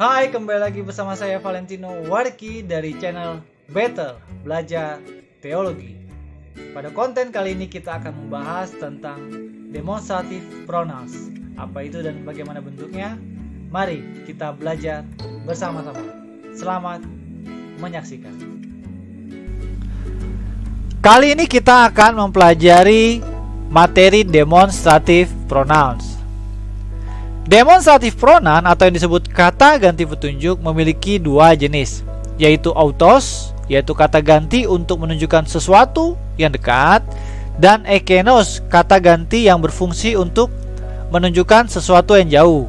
Hai, kembali lagi bersama saya Valentino Warki dari channel Better Belajar Teologi. Pada konten kali ini kita akan membahas tentang demonstrative pronouns. Apa itu dan bagaimana bentuknya? Mari kita belajar bersama-sama. Selamat menyaksikan. Kali ini kita akan mempelajari materi demonstrative pronouns. Demonstrative pronoun atau yang disebut kata ganti petunjuk memiliki dua jenis, yaitu autos, yaitu kata ganti untuk menunjukkan sesuatu yang dekat, dan ekenos, kata ganti yang berfungsi untuk menunjukkan sesuatu yang jauh.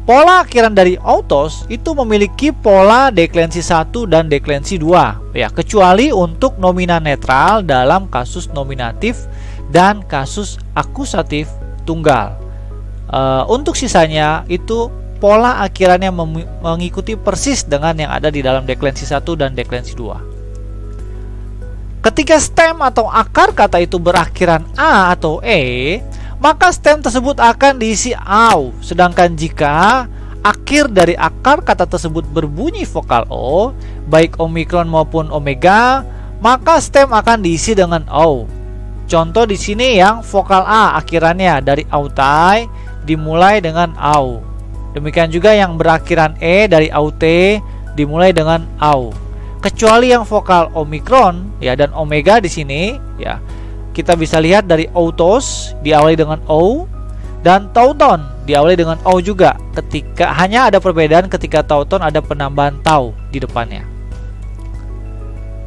Pola akhiran dari autos itu memiliki pola deklensi 1 dan deklensi 2, ya, kecuali untuk nominal netral dalam kasus nominatif dan kasus akusatif tunggal. Untuk sisanya itu pola akhirannya mengikuti persis dengan yang ada di dalam deklensi 1 dan deklensi 2. Ketika stem atau akar kata itu berakhiran a atau e, maka stem tersebut akan diisi au. Sedangkan jika akhir dari akar kata tersebut berbunyi vokal o, baik omikron maupun omega, maka stem akan diisi dengan o. Contoh di sini yang vokal a akhirannya dari autai dimulai dengan au. Demikian juga yang berakhiran e dari aute dimulai dengan au. Kecuali yang vokal omikron ya dan omega di sini ya. Kita bisa lihat dari autos diawali dengan o dan tauton diawali dengan o juga. Ketika hanya ada perbedaan ketika tauton ada penambahan tau di depannya.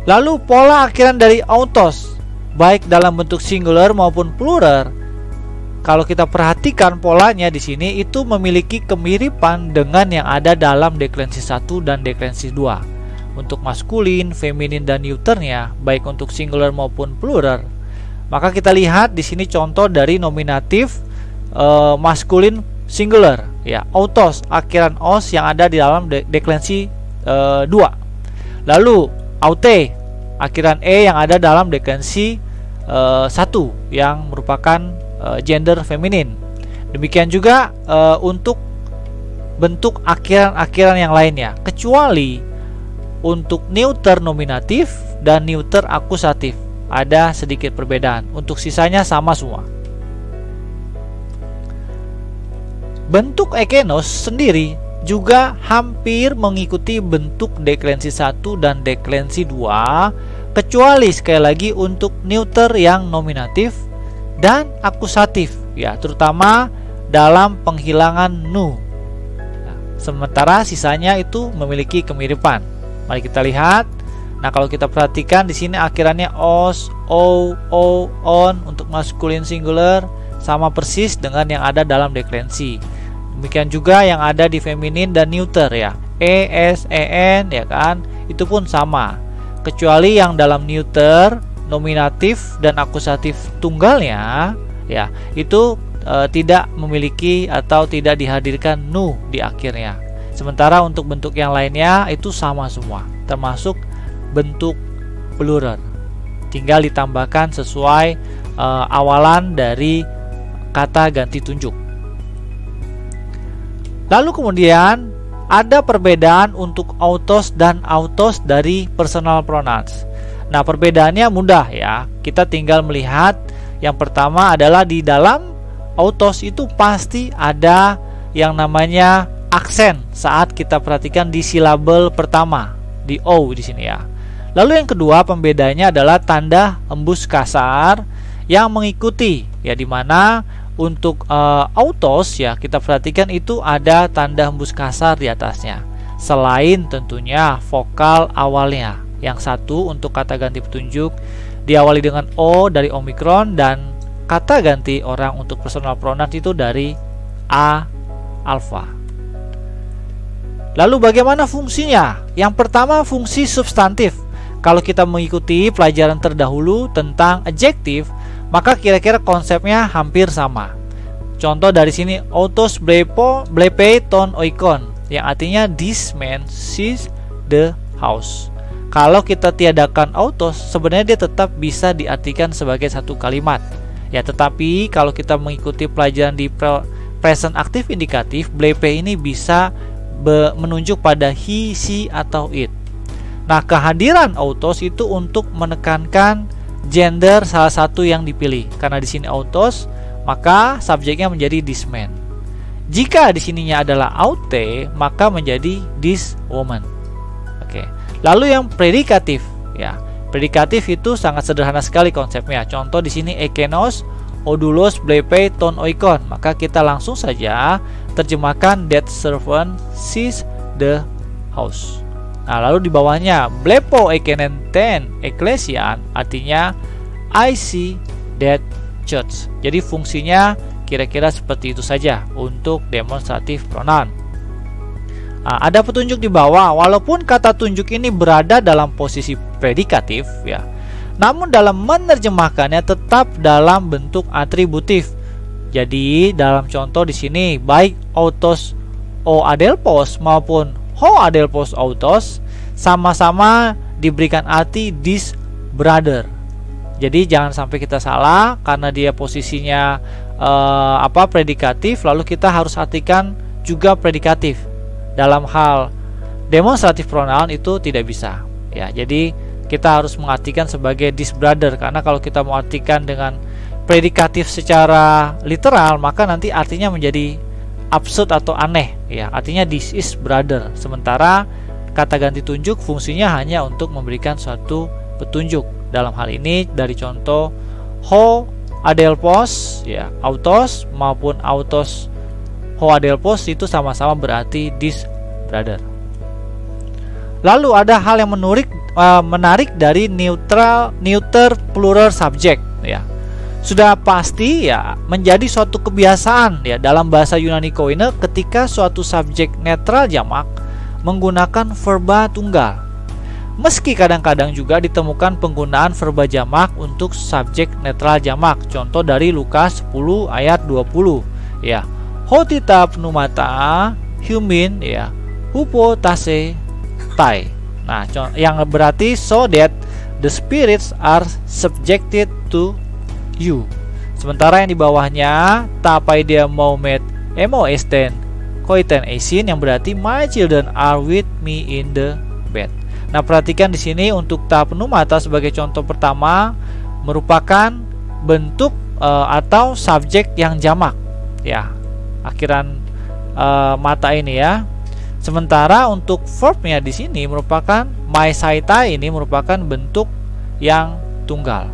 Lalu pola akhiran dari autos baik dalam bentuk singular maupun plural, kalau kita perhatikan polanya di sini itu memiliki kemiripan dengan yang ada dalam deklensi 1 dan deklensi 2. Untuk maskulin, feminin dan neuternya, baik untuk singular maupun plural. Maka kita lihat di sini contoh dari nominatif maskulin singular, ya, autos akhiran os yang ada di dalam deklensi 2. Lalu aute akhiran e yang ada dalam deklensi 1 yang merupakan gender feminin. Demikian juga untuk bentuk akhiran-akhiran yang lainnya, kecuali untuk neuter nominatif dan neuter akusatif ada sedikit perbedaan. Untuk sisanya sama semua. Bentuk ekenos sendiri juga hampir mengikuti bentuk deklensi 1 dan deklensi 2, kecuali sekali lagi untuk neuter yang nominatif dan akusatif, ya, terutama dalam penghilangan nu. Nah, sementara sisanya itu memiliki kemiripan. Mari kita lihat. Nah, kalau kita perhatikan di sini akhirannya os, o, on untuk maskulin singular sama persis dengan yang ada dalam deklensi. Demikian juga yang ada di feminin dan neuter, ya, e, s, en, ya kan, itu pun sama. Kecuali yang dalam neuter nominatif dan akusatif tunggalnya, ya, itu tidak memiliki atau tidak dihadirkan nu di akhirnya. Sementara untuk bentuk yang lainnya itu sama semua, termasuk bentuk plural. Tinggal ditambahkan sesuai awalan dari kata ganti tunjuk. Lalu kemudian ada perbedaan untuk autos dan autos dari personal pronouns. Nah, perbedaannya mudah, ya. Kita tinggal melihat yang pertama adalah di dalam autos itu pasti ada yang namanya aksen saat kita perhatikan di silabel pertama, di o di sini, ya. Lalu yang kedua pembedanya adalah tanda embus kasar yang mengikuti, ya, dimana untuk autos, ya, kita perhatikan itu ada tanda embus kasar di atasnya. Selain tentunya vokal awalnya. Yang satu untuk kata ganti petunjuk diawali dengan o dari omikron dan kata ganti orang untuk personal pronouns itu dari a alpha. Lalu bagaimana fungsinya? Yang pertama fungsi substantif. Kalau kita mengikuti pelajaran terdahulu tentang adjektif, maka kira-kira konsepnya hampir sama. Contoh dari sini autos blepe ton oikon yang artinya this man sees the house. Kalau kita tiadakan autos, sebenarnya dia tetap bisa diartikan sebagai satu kalimat. Ya, tetapi kalau kita mengikuti pelajaran di present aktif indikatif, blepe ini bisa menunjuk pada he, she, atau it. Nah, kehadiran autos itu untuk menekankan gender salah satu yang dipilih. Karena di sini autos, maka subjeknya menjadi this man. Jika di sininya adalah aute, maka menjadi this woman. Oke. Lalu yang predikatif, ya. Predikatif itu sangat sederhana sekali konsepnya. Contoh di sini ekenos, odulos, blepe, ton oikon. Maka kita langsung saja terjemahkan that servant sees the house. Nah, lalu di bawahnya blepo ekenen ten ecclesian, artinya I see that church. Jadi fungsinya kira-kira seperti itu saja untuk demonstratif pronoun. Nah, ada petunjuk di bawah. Walaupun kata tunjuk ini berada dalam posisi predikatif, ya, namun dalam menerjemahkannya tetap dalam bentuk atributif. Jadi dalam contoh di sini baik autos o adelphos maupun ho adelphos autos sama-sama diberikan arti this brother. Jadi jangan sampai kita salah karena dia posisinya predikatif, lalu kita harus artikan juga predikatif. Dalam hal demonstratif pronoun itu tidak bisa, ya. Jadi kita harus mengartikan sebagai this brother, karena kalau kita mau artikan dengan predikatif secara literal, maka nanti artinya menjadi absurd atau aneh, ya. Artinya this is brother. Sementara kata ganti tunjuk fungsinya hanya untuk memberikan suatu petunjuk. Dalam hal ini dari contoh ho adelphos, ya, autos maupun autos ho adelphos itu sama-sama berarti this brother. Lalu ada hal yang menarik dari neuter plural subject, ya. Sudah pasti, ya, menjadi suatu kebiasaan, ya, dalam bahasa Yunani Koine ketika suatu subjek netral jamak menggunakan verba tunggal. Meski kadang-kadang juga ditemukan penggunaan verba jamak untuk subjek netral jamak. Contoh dari Lukas 10 ayat 20, ya. Hotita pneumata humin, ya, hupotase tai. Nah, yang berarti so that the spirits are subjected to you. Sementara yang di bawahnya tapai dia maumet emo esten koiten esin, yang berarti my children are with me in the bed. Nah, perhatikan di sini untuk ta pneumata sebagai contoh pertama merupakan bentuk atau subjek yang jamak, ya. Akhiran mata ini, ya. Sementara untuk verbnya di sini merupakan my saita, ini merupakan bentuk yang tunggal.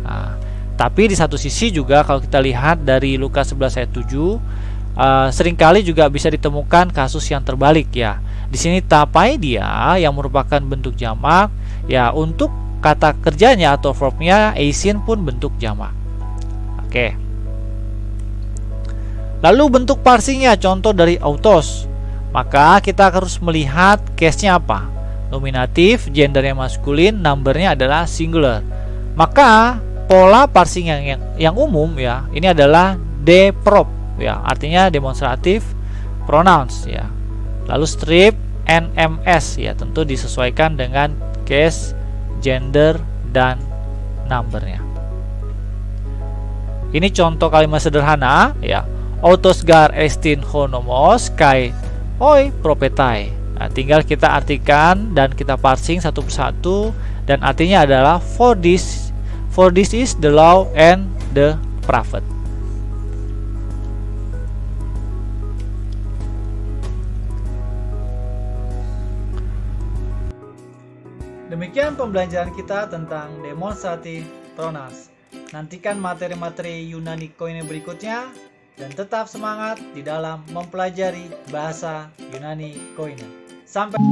Nah, tapi di satu sisi juga kalau kita lihat dari Lukas 11 ayat 7, seringkali juga bisa ditemukan kasus yang terbalik, ya. Di sini tapai dia yang merupakan bentuk jamak, ya, untuk kata kerjanya atau verbnya eisin pun bentuk jamak. Oke. Lalu bentuk parsingnya, contoh dari autos. Maka kita harus melihat case-nya apa. Nominatif, gendernya maskulin, numbernya adalah singular. Maka pola parsing yang umum, ya, ini adalah de prop, ya, artinya demonstratif pronouns, ya. Lalu strip NMS, ya, tentu disesuaikan dengan case, gender, dan numbernya. Ini contoh kalimat sederhana, ya. Autos gar estin honomos kai oi propetai. Nah, tinggal kita artikan dan kita parsing satu persatu, dan artinya adalah for this is the law and the prophet. Demikian pembelajaran kita tentang demonstratif pronouns. Nantikan materi-materi Yunani Koine berikutnya, dan tetap semangat di dalam mempelajari bahasa Yunani Koine. Sampai